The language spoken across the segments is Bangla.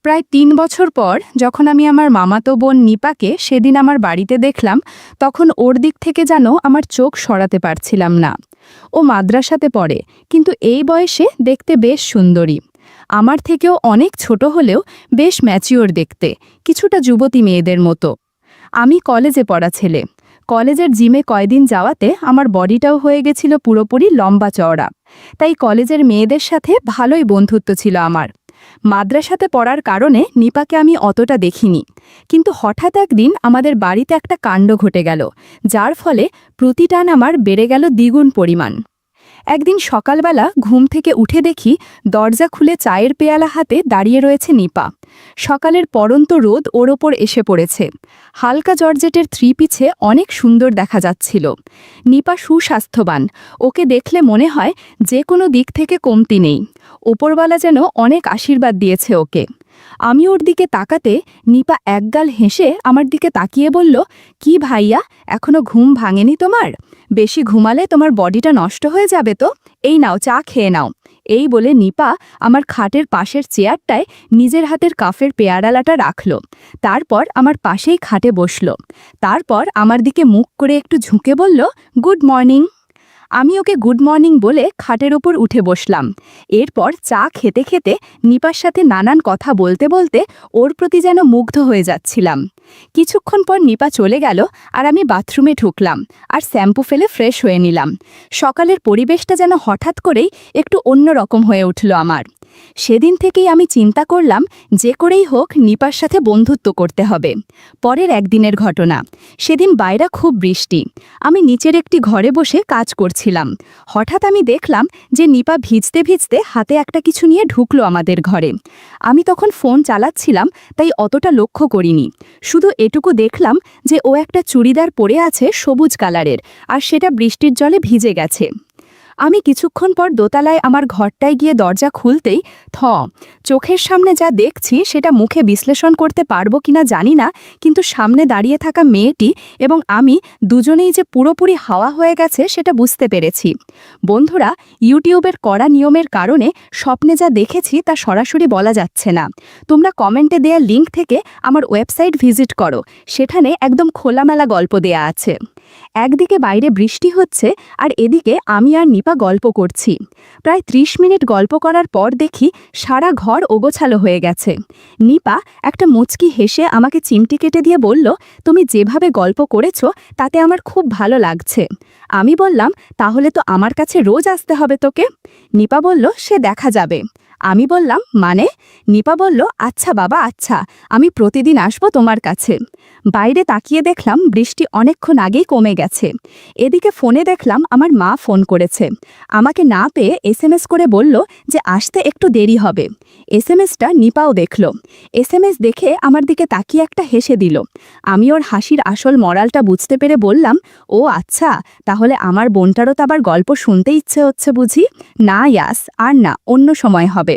প্রায় ৩ বছর পর যখন আমি আমার মামাতো বোন নিপাকে সেদিন আমার বাড়িতে দেখলাম, তখন ওর দিক থেকে যেন আমার চোখ সরাতে পারছিলাম না। ও মাদ্রাসাতে পড়ে, কিন্তু এই বয়সে দেখতে বেশ সুন্দরী। আমার থেকেও অনেক ছোট হলেও বেশ ম্যাচিওর দেখতে, কিছুটা যুবতী মেয়েদের মতো। আমি কলেজে পড়া ছেলে। কলেজের জিমে কয়দিন যাওয়াতে আমার বডিটাও হয়ে গেছিল পুরোপুরি লম্বা চওড়া। তাই কলেজের মেয়েদের সাথে ভালোই বন্ধুত্ব ছিল আমার। মাদ্রাসাতে পড়ার কারণে নিপাকে আমি অতটা দেখিনি, কিন্তু হঠাৎ একদিন আমাদের বাড়িতে একটা কাণ্ড ঘটে গেল, যার ফলে প্রতিটান আমার বেড়ে গেল দ্বিগুণ পরিমাণ। একদিন সকালবেলা ঘুম থেকে উঠে দেখি দরজা খুলে চায়ের পেয়ালা হাতে দাঁড়িয়ে রয়েছে নিপা। সকালের পড়ন্ত রোদ ওর ওপর এসে পড়েছে। হালকা জর্জেটের থ্রি পিছে অনেক সুন্দর দেখা যাচ্ছিল। নিপা সুস্বাস্থ্যবান, ওকে দেখলে মনে হয় যে কোনো দিক থেকে কমতি নেই। ওপরওয়ালা যেন অনেক আশীর্বাদ দিয়েছে ওকে। আমি ওর দিকে তাকাতে নিপা একগাল হেসে আমার দিকে তাকিয়ে বলল, কি ভাইয়া, এখনো ঘুম ভাঙেনি তোমার? বেশি ঘুমালে তোমার বডিটা নষ্ট হয়ে যাবে তো। এই নাও, চা খেয়ে নাও। এই বলে নিপা আমার খাটের পাশের চেয়ারটায় নিজের হাতের কাফের পেয়ারালাটা রাখল। তারপর আমার পাশেই খাটে বসল। তারপর আমার দিকে মুখ করে একটু ঝুঁকে বলল, গুড মর্নিং। আমি ওকে গুড মর্নিং বলে খাটের ওপর উঠে বসলাম। এরপর চা খেতে খেতে নিপার সাথে নানান কথা বলতে বলতে ওর প্রতি যেন মুগ্ধ হয়ে যাচ্ছিলাম। কিছুক্ষণ পর নিপা চলে গেল আর আমি বাথরুমে ঢুকলাম আর শ্যাম্পু ফেলে ফ্রেশ হয়ে নিলাম। সকালের পরিবেশটা যেন হঠাৎ করেই একটু অন্যরকম হয়ে উঠল আমার। সেদিন থেকেই আমি চিন্তা করলাম, যে করেই হোক নিপার সাথে বন্ধুত্ব করতে হবে। পরের একদিনের ঘটনা। সেদিন বাইরে খুব বৃষ্টি। আমি নিচের একটি ঘরে বসে কাজ করছিলাম। হঠাৎ আমি দেখলাম যে নিপা ভিজতে ভিজতে হাতে একটা কিছু নিয়ে ঢুকলো আমাদের ঘরে। আমি তখন ফোন চালাচ্ছিলাম, তাই অতটা লক্ষ্য করিনি। শুধু এটুকু দেখলাম যে ও একটা চুড়িদার পরে আছে সবুজ কালারের, আর সেটা বৃষ্টির জলে ভিজে গেছে। আমি কিছুক্ষণ পর দোতলায় আমার ঘরটায় গিয়ে দরজা খুলতেই চোখের সামনে যা দেখছি সেটা মুখে বিশ্লেষণ করতে পারবো কিনা জানি না, কিন্তু সামনে দাঁড়িয়ে থাকা মেয়েটি এবং আমি দুজনেই যে পুরোপুরি হাওয়া হয়ে গেছে সেটা বুঝতে পেরেছি। বন্ধুরা, ইউটিউবের কড়া নিয়মের কারণে স্বপ্নে যা দেখেছি তা সরাসরি বলা যাচ্ছে না। তোমরা কমেন্টে দেয়া লিঙ্ক থেকে আমার ওয়েবসাইট ভিজিট করো, সেখানে একদম খোলামেলা গল্প দেয়া আছে। একদিকে বাইরে বৃষ্টি হচ্ছে আর এদিকে আমি আর নিপা গল্প করছি। প্রায় ৩০ মিনিট গল্প করার পর দেখি সারা ঘর ওগোছালো হয়ে গেছে। নিপা একটা মুচকি হেসে আমাকে চিমটি কেটে দিয়ে বলল, তুমি যেভাবে গল্প করেছো তাতে আমার খুব ভালো লাগছে। আমি বললাম, তাহলে তো আমার কাছে রোজ আসতে হবে তোকে। নিপা বলল, সে দেখা যাবে। আমি বললাম, মানে? নিপা বলল, আচ্ছা বাবা, আচ্ছা, আমি প্রতিদিন আসবো তোমার কাছে। বাইরে তাকিয়ে দেখলাম বৃষ্টি অনেকক্ষণ আগেই কমে গেছে। এদিকে ফোনে দেখলাম আমার মা ফোন করেছে। আমাকে না পেয়ে SMS করে বলল যে আসতে একটু দেরি হবে। SMSটা নিপাও দেখল। SMS দেখে আমার দিকে তাকিয়ে একটা হেসে দিল। আমি ওর হাসির আসল মরালটা বুঝতে পেরে বললাম, ও আচ্ছা, তাহলে আমার বোনটারও তো আবার গল্প শুনতে ইচ্ছে হচ্ছে বুঝি। না ইয়াস, আর না, অন্য সময় হবে।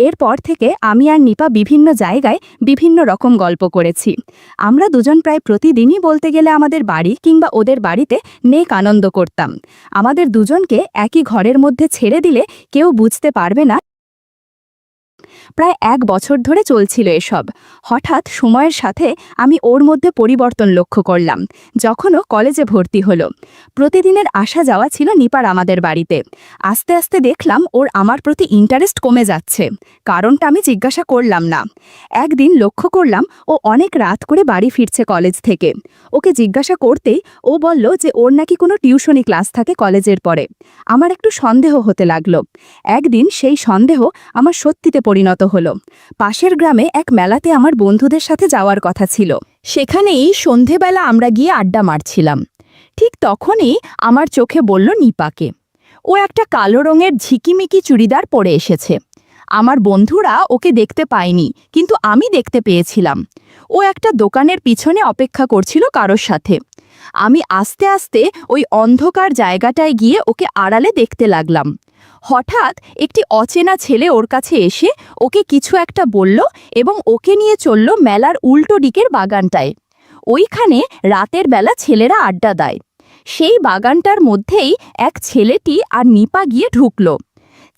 এরপর থেকে আমি আর নিপা বিভিন্ন জায়গায় বিভিন্ন রকম গল্প করেছি। আমরা দুজন প্রায় প্রতিদিনই বলতে গেলে আমাদের বাড়ি কিংবা ওদের বাড়িতে নেক আনন্দ করতাম। আমাদের দুজনকে একই ঘরের মধ্যে ছেড়ে দিলে কেউ বুঝতে পারবে না। প্রায় ১ বছর ধরে চলছিল এসব। হঠাৎ সময়ের সাথে আমি ওর মধ্যে পরিবর্তন লক্ষ্য করলাম, যখন ও কলেজে ভর্তি হলো। প্রতিদিনের আসা যাওয়া ছিল নিপার আমাদের বাড়িতে। আস্তে আস্তে দেখলাম ওর আমার প্রতি ইন্টারেস্ট কমে যাচ্ছে। কারণটা আমি জিজ্ঞাসা করলাম না। একদিন লক্ষ্য করলাম ও অনেক রাত করে বাড়ি ফিরছে কলেজ থেকে। ওকে জিজ্ঞাসা করতেই ও বলল যে ওর নাকি কোনো টিউশনি ক্লাস থাকে কলেজের পরে। আমার একটু সন্দেহ হতে লাগলো। একদিন সেই সন্দেহ আমার সত্যিতে পরিণত হলো। পাশের গ্রামে এক মেলাতে আমার বন্ধুদের সাথে যাওয়ার কথা ছিল। সেখানেই সন্ধেবেলা আমরা গিয়ে আড্ডা মারছিলাম। ঠিক তখনই আমার চোখে বলল নিপাকে। ও একটা কালো রঙের ঝিকিমিকি চুড়িদার পরে এসেছে। আমার বন্ধুরা ওকে দেখতে পায়নি, কিন্তু আমি দেখতে পেয়েছিলাম। ও একটা দোকানের পিছনে অপেক্ষা করছিল কারোর সাথে। আমি আস্তে আস্তে ওই অন্ধকার জায়গাটায় গিয়ে ওকে আড়ালে দেখতে লাগলাম। হঠাৎ একটি অচেনা ছেলে ওর কাছে এসে ওকে কিছু একটা বলল এবং ওকে নিয়ে চলল মেলার উল্টো দিকের বাগানটায়। ওইখানে রাতের বেলা ছেলেরা আড্ডা দেয়। সেই বাগানটার মধ্যেই এক ছেলেটি আর নিপা গিয়ে ঢুকল।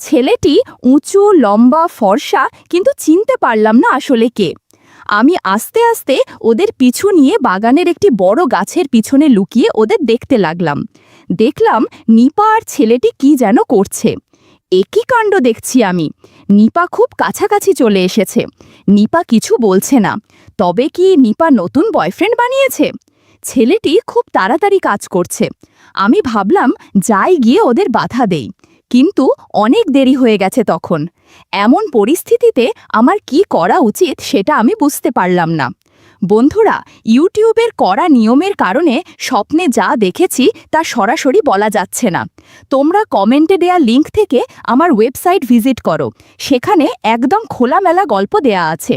ছেলেটি উঁচু লম্বা ফর্সা, কিন্তু চিনতে পারলাম না আসলে কে। আমি আস্তে আস্তে ওদের পিছু নিয়ে বাগানের একটি বড় গাছের পিছনে লুকিয়ে ওদের দেখতে লাগলাম। দেখলাম নিপা আর ছেলেটি কি যেন করছে। একই কাণ্ড দেখছি আমি। নিপা খুব কাছাকাছি চলে এসেছে। নিপা কিছু বলছে না। তবে কি নিপা নতুন বয়ফ্রেন্ড বানিয়েছে? ছেলেটি খুব তাড়াতাড়ি কাজ করছে। আমি ভাবলাম যাই গিয়ে ওদের বাধা দেই, কিন্তু অনেক দেরি হয়ে গেছে তখন। এমন পরিস্থিতিতে আমার কি করা উচিত সেটা আমি বুঝতে পারলাম না। বন্ধুরা, ইউটিউবের কড়া নিয়মের কারণে স্বপ্নে যা দেখেছি তা সরাসরি বলা যাচ্ছে না। তোমরা কমেন্টে দেয়া লিংক থেকে আমার ওয়েবসাইট ভিজিট করো, সেখানে একদম খোলামেলা গল্প দেয়া আছে।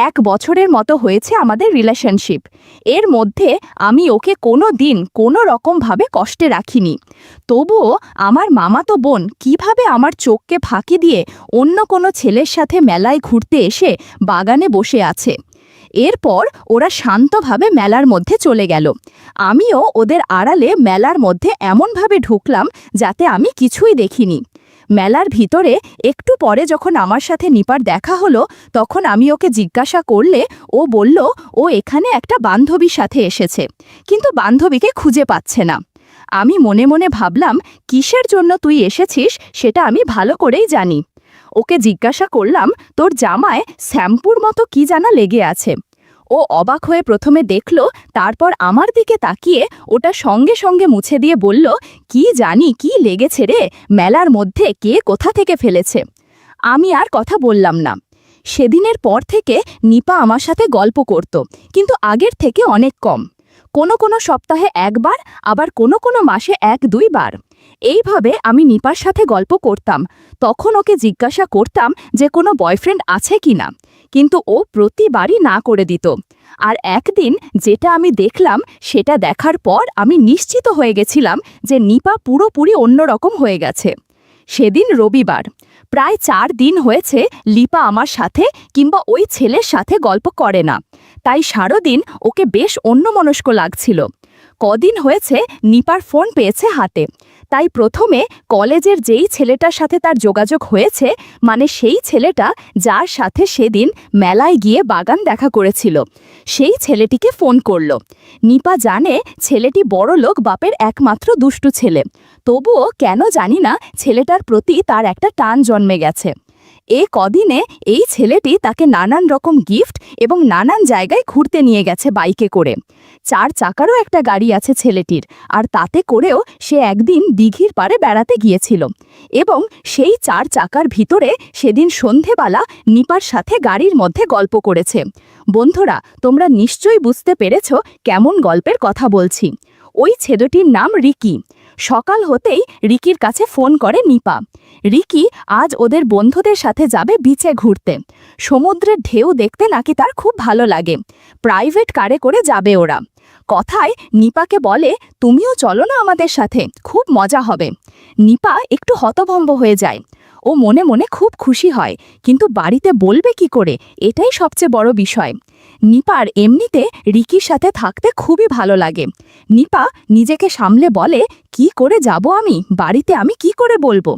1 বছরের মতো হয়েছে আমাদের রিলেশনশিপ। এর মধ্যে আমি ওকে কোনো দিন কোনো রকমভাবে কষ্টে রাখিনি। তবুও আমার মামাতো বোন কিভাবে আমার চোখকে ফাঁকি দিয়ে অন্য কোনো ছেলের সাথে মেলায় ঘুরতে এসে বাগানে বসে আছে। এরপর ওরা শান্তভাবে মেলার মধ্যে চলে গেল। আমিও ওদের আড়ালে মেলার মধ্যে এমনভাবে ঢুকলাম যাতে আমি কিছুই দেখিনি। মেলার ভিতরে একটু পরে যখন আমার সাথে নিপার দেখা হলো, তখন আমি ওকে জিজ্ঞাসা করলে ও বলল ও এখানে একটা বান্ধবীর সাথে এসেছে, কিন্তু বান্ধবীকে খুঁজে পাচ্ছে না। আমি মনে মনে ভাবলাম, কিসের জন্য তুই এসেছিস সেটা আমি ভালো করেই জানি। ওকে জিজ্ঞাসা করলাম, তোর জামায় শ্যাম্পুর মতো কি জানা লেগে আছে। ও অবাক হয়ে প্রথমে দেখল, তারপর আমার দিকে তাকিয়ে ওটা সঙ্গে সঙ্গে মুছে দিয়ে বলল, কি জানি কি লেগেছে রে, মেলার মধ্যে কে কোথা থেকে ফেলেছে। আমি আর কথা বললাম না। সেদিনের পর থেকে নিপা আমার সাথে গল্প করত, কিন্তু আগের থেকে অনেক কম। কোনো কোনো সপ্তাহে 1 বার, আবার কোনো কোনো মাসে 1-2 বার। এইভাবে আমি নিপার সাথে গল্প করতাম। তখন ওকে জিজ্ঞাসা করতাম যে কোনো বয়ফ্রেন্ড আছে কিনা, কিন্তু ও প্রতিবারই না করে দিত। আর একদিন যেটা আমি দেখলাম, সেটা দেখার পর আমি নিশ্চিত হয়ে গেছিলাম যে নিপা পুরোপুরি অন্যরকম হয়ে গেছে। সেদিন রবিবার। প্রায় 4 দিন হয়েছে লিপা আমার সাথে কিংবা ওই ছেলের সাথে গল্প করে না। তাই সারাদিন ওকে বেশ অন্যমনস্ক লাগছিল। কদিন হয়েছে নিপার ফোন পেয়েছে হাতে। তাই প্রথমে কলেজের যেই ছেলেটার সাথে তার যোগাযোগ হয়েছে, মানে সেই ছেলেটা যার সাথে সেদিন মেলায় গিয়ে বাগান দেখা করেছিল, সেই ছেলেটিকে ফোন করল। নিপা জানে ছেলেটি বড়লোক বাপের একমাত্র দুষ্টু ছেলে, তবুও কেন জানি না ছেলেটার প্রতি তার একটা টান জন্মে গেছে। কদিনে এই ছেলেটি তাকে নানান রকম গিফট এবং নানান জায়গায় ঘুরতে নিয়ে গেছে বাইকে করে। 4 চাকারও একটা গাড়ি আছে ছেলেটির, আর তাতে করেও সে একদিন দিঘির পাড়ে বেড়াতে গিয়েছিল। এবং সেই 4 চাকার ভিতরে সেদিন সন্ধেবেলা নিপার সাথে গাড়ির মধ্যে গল্প করেছে। বন্ধুরা, তোমরা নিশ্চয়ই বুঝতে পেরেছ কেমন গল্পের কথা বলছি। ওই ছেলেটির নাম রিকি। সকাল হতেই রিকির কাছে ফোন করে নিপা। রিকি আজ ওদের বন্ধুদের সাথে যাবে বিচে ঘুরতে। সমুদ্রের ঢেউ দেখতে নাকি তার খুব ভালো লাগে। প্রাইভেট কারে করে যাবে ওরা। কথায় নিপাকে বলে, তুমিও চলো না আমাদের সাথে, খুব মজা হবে। নিপা একটু হতভম্ব হয়ে যায়। ও মনে মনে খুব খুশি হয়, কিন্তু বাড়িতে বলবে কি করে, এটাই সবচেয়ে বড় বিষয়। নিপার এমনিতে রিকির সাথে থাকতে খুবই ভালো লাগে। নিপা নিজেকে সামলে বলে, কি করে যাব আমি বাড়িতে, আমি কি করে বলবো।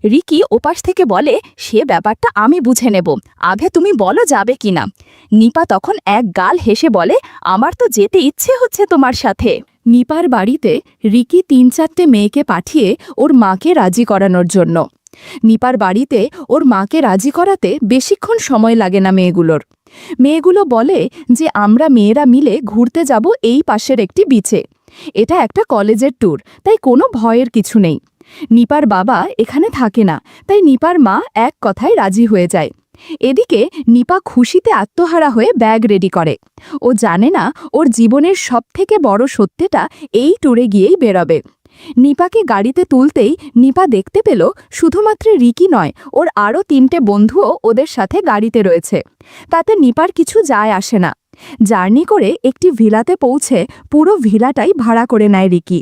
রিকি ওপাশ থেকে বলে, সে ব্যাপারটা আমি বুঝে নেব, আগে তুমি বলো যাবে কিনা। নিপা তখন এক গাল হেসে বলে, আমার তো যেতে ইচ্ছে হচ্ছে তোমার সাথে। নিপার বাড়িতে রিকি 3-4টে মেয়েকে পাঠিয়ে ওর মাকে রাজি করানোর জন্য। নিপার বাড়িতে ওর মাকে রাজি করাতে বেশিক্ষণ সময় লাগে না মেয়েগুলোর। মেয়েগুলো বলে যে আমরা মেয়েরা মিলে ঘুরতে যাব এই পাশের একটি বিচে। এটা একটা কলেজের ট্যুর, তাই কোনো ভয়ের কিছু নেই। নিপার বাবা এখানে থাকে না, তাই নিপার মা এক কথায় রাজি হয়ে যায়। এদিকে নিপা খুশিতে আত্মহারা হয়ে ব্যাগ রেডি করে। ও জানে না ওর জীবনের সবথেকে বড় সত্যিটা এই ট্যুরে গিয়েই বেরোবে। নিপাকে গাড়িতে তুলতেই নিপা দেখতে পেল শুধুমাত্র রিকি নয়, ওর আরও 3টে বন্ধুও ওদের সাথে গাড়িতে রয়েছে। তাতে নিপার কিছু যায় আসে না। জার্নি করে একটি ভিলাতে পৌঁছে পুরো ভিলাটাই ভাড়া করে নেয় রিকি।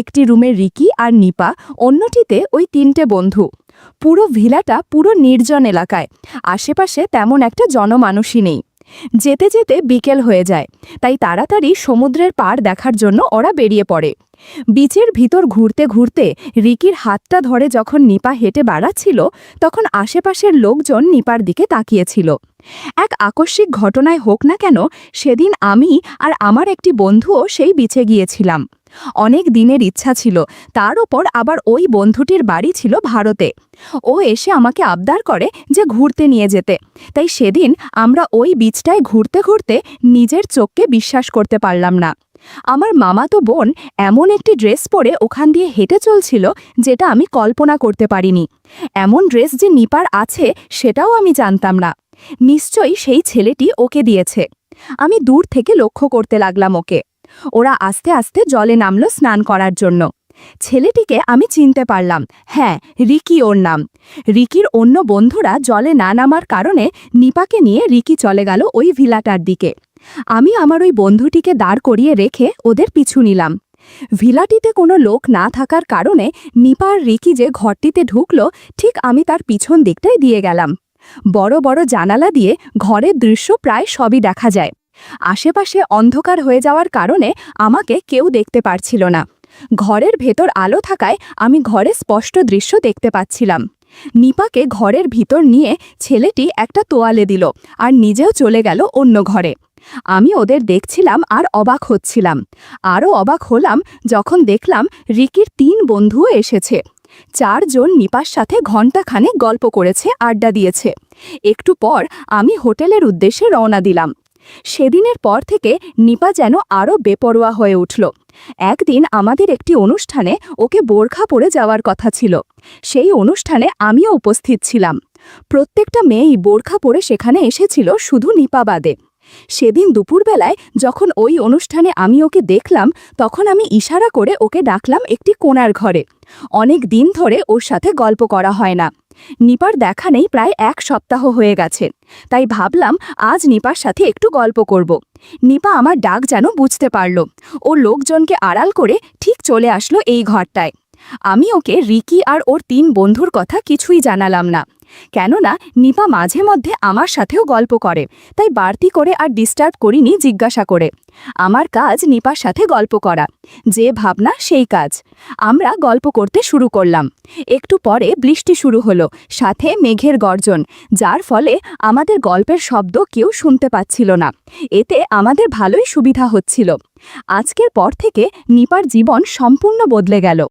একটি রুমে রিকি আর নিপা, অন্যটিতে ওই 3টে বন্ধু। পুরো ভিলাটা পুরো নির্জন এলাকায়, আশেপাশে তেমন একটা জনমানুষই নেই। যেতে যেতে বিকেল হয়ে যায়, তাই তাড়াতাড়ি সমুদ্রের পাড় দেখার জন্য ওরা বেরিয়ে পড়ে। বিচের ভিতর ঘুরতে ঘুরতে রিকির হাতটা ধরে যখন নিপা হেঁটে বাড়াচ্ছিল, তখন আশেপাশের লোকজন নিপার দিকে তাকিয়েছিল। এক আকস্মিক ঘটনায় হোক না কেন, সেদিন আমি আর আমার একটি বন্ধুও সেই বিচে গিয়েছিলাম। অনেক দিনের ইচ্ছা ছিল, তার ওপর আবার ওই বন্ধুটির বাড়ি ছিল ভারতে। ও এসে আমাকে আবদার করে যে ঘুরতে নিয়ে যেতে, তাই সেদিন আমরা ওই বিচটায় ঘুরতে ঘুরতে নিজের চোখকে বিশ্বাস করতে পারলাম না। আমার মামাতো বোন এমন একটি ড্রেস পরে ওখান দিয়ে হেঁটে চলছিল, যেটা আমি কল্পনা করতে পারিনি। এমন ড্রেস যে নিপার আছে সেটাও আমি জানতাম না। নিশ্চয়ই সেই ছেলেটি ওকে দিয়েছে। আমি দূর থেকে লক্ষ্য করতে লাগলাম ওকে। ওরা আস্তে আস্তে জলে নামলো স্নান করার জন্য। ছেলেটিকে আমি চিনতে পারলাম, হ্যাঁ, রিকি ওর নাম। রিকির অন্য বন্ধুরা জলে না নামার কারণে নিপাকে নিয়ে রিকি চলে গেল ওই ভিলাটার দিকে। আমি আমার ওই বন্ধুটিকে দাঁড় করিয়ে রেখে ওদের পিছু নিলাম। ভিলাটিতে কোনো লোক না থাকার কারণে নিপা আর রিকি যে ঘরটিতে ঢুকলো, ঠিক আমি তার পিছন দিকটাই দিয়ে গেলাম। বড় বড় জানালা দিয়ে ঘরের দৃশ্য প্রায় সবই দেখা যায়। আশেপাশে অন্ধকার হয়ে যাওয়ার কারণে আমাকে কেউ দেখতে পারছিল না। ঘরের ভেতর আলো থাকায় আমি ঘরে স্পষ্ট দৃশ্য দেখতে পাচ্ছিলাম। নিপাকে ঘরের ভিতর নিয়ে ছেলেটি একটা তোয়ালে দিল আর নিজেও চলে গেল অন্য ঘরে। আমি ওদের দেখছিলাম আর অবাক হচ্ছিলাম। আরও অবাক হলাম যখন দেখলাম রিকির 3 বন্ধুও এসেছে। 4 জন নিপার সাথে ঘণ্টাখানেক গল্প করেছে, আড্ডা দিয়েছে। একটু পর আমি হোটেলের উদ্দেশ্যে রওনা দিলাম। সেদিনের পর থেকে নিপা যেন আরও বেপরোয়া হয়ে উঠল। একদিন আমাদের একটি অনুষ্ঠানে ওকে বোরখা পরে যাওয়ার কথা ছিল। সেই অনুষ্ঠানে আমিও উপস্থিত ছিলাম। প্রত্যেকটা মেয়েই বোরখা পরে সেখানে এসেছিল, শুধু নিপা বাদে। সেদিন দুপুরবেলায় যখন ওই অনুষ্ঠানে আমি ওকে দেখলাম, তখন আমি ইশারা করে ওকে ডাকলাম একটি কোণার ঘরে। অনেক দিন ধরে ওর সাথে গল্প করা হয় না। নিপার দেখা নেই প্রায় 1 সপ্তাহ হয়ে গেছে, তাই ভাবলাম আজ নিপার সাথে একটু গল্প করব। নিপা আমার ডাক যেন বুঝতে পারল। ও লোকজনকে আড়াল করে ঠিক চলে আসলো এই ঘরটায়। আমি ওকে রিকি আর ওর 3 বন্ধুর কথা কিছুই জানালাম না, কেননা নিপা মাঝে মধ্যে আমার সাথেও গল্প করে, তাই বাড়তি করে আর ডিস্টার্ব করিনি জিজ্ঞাসা করে। আমার কাজ নিপার সাথে গল্প করা, যে ভাবনা সেই কাজ। আমরা গল্প করতে শুরু করলাম। একটু পরে বৃষ্টি শুরু হলো, সাথে মেঘের গর্জন, যার ফলে আমাদের গল্পের শব্দ কেউ শুনতে পাচ্ছিল না। এতে আমাদের ভালোই সুবিধা হচ্ছিল। আজকের পর থেকে নিপার জীবন সম্পূর্ণ বদলে গেল।